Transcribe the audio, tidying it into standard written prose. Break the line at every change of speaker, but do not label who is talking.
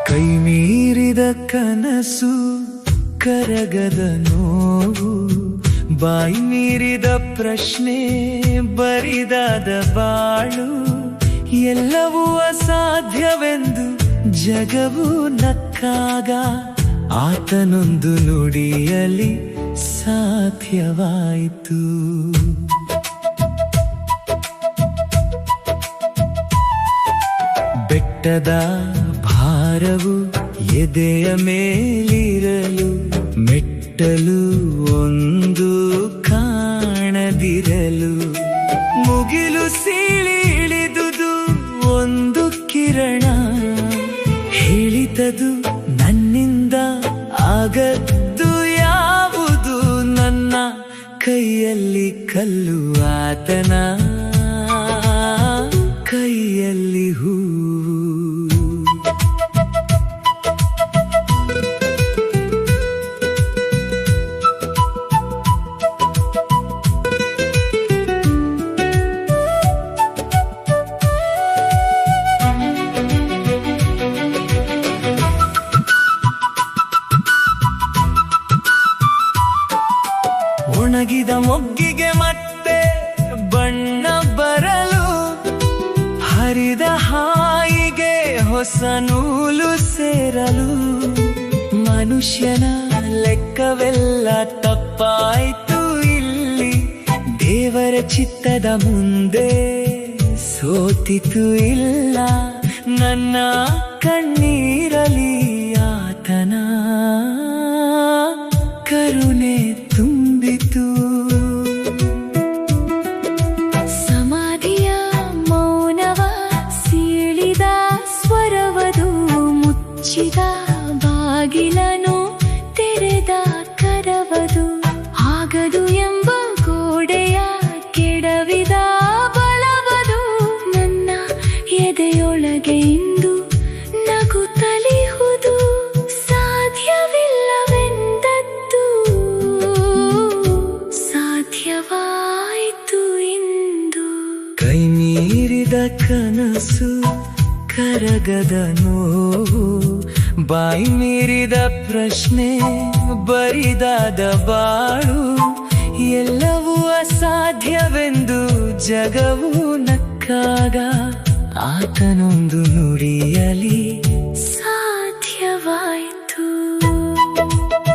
ಕೈ ಮೀರಿದ ಕನಸು, ಕರಗದ ನೋವು, ಬಾಯಿ ಮೀರಿದ ಪ್ರಶ್ನೆ, ಬರಿದಾದ ಬಾಳು, ಎಲ್ಲವೂ ಅಸಾಧ್ಯವೆಂದು ಜಗವು ನಕ್ಕಾಗ ಆತನೊಂದು ನುಡಿಯಲಿ ಸಾಧ್ಯವಾಯಿತು. ಬೆಟ್ಟದ ಭಾರವು ಎದೆಯ ಮೇಲಿರಲು, ಮೆಟ್ಟಲು ಒಂದು ಕಾಣದಿರಲು, ಮುಗಿಲು ಸೀಳಿ ಇಳಿದುದು ಒಂದು ಕಿರಣ, ಹೇಳಿತದು ನನ್ನಿಂದ ಆಗದ್ದು ಯಾವುದು, ನನ್ನ ಕೈಯಲ್ಲಿ ಕಲ್ಲು, ಆತನ ಕೈಯಲ್ಲಿ ಹೂ. ಒಣಗಿದ ಮೊಗ್ಗಿಗೆ ಮತ್ತೆ ಬಣ್ಣ ಬರಲು, ಹರಿದ ಹಾಯಿಗೆ ಹೊಸ ನೂಲು ಸೇರಲು, ಮನುಷ್ಯನ ಲೆಕ್ಕವೆಲ್ಲ ತಪ್ಪಾಯ್ತು ಇಲ್ಲಿ, ದೇವರ ಚಿತ್ತದ ಮುಂದೆ ಸೋತಿತು ಇಲ್ಲ, ನನ್ನ ಕಣ್ಣೀರಲಿ ಆತನ ಕರುಣೆ ತುಂಬಿತು.
ಸಮಾಧಿಯ ಮೌನವ ಸೀಳಿದ ಸ್ವರವದು, ಮುಚ್ಚಿದ ಬಾಗಿಲನು ತೆರೆದ ಕರವದು, ಆಗದು ಎಂಬ ಗೋಡೆಯ ಕೆಡವಿದ ಬಲವದು, ನನ್ನ ಎದೆಯೊಳಗೆ ಇಂದು ನಗುತ್ತಲಿಹುದು, ಸಾಧ್ಯವಿಲ್ಲವೆಂದದ್ದು ಸಾಧ್ಯವಾಯಿತು ಇಂದು.
ಕೈ ಮೀರಿದ ಕನಸು, ಕರಗದ ನೋವು, ಬಾಯಿ ಮೀರಿದ ಪ್ರಶ್ನೆ, ಬರಿದಾದ ಬಾಳು, ಎಲ್ಲವೂ ಅಸಾಧ್ಯವೆಂದು ಜಗವು ನಕ್ಕಾಗ ಆತನೊಂದು ನುಡಿಯಲಿ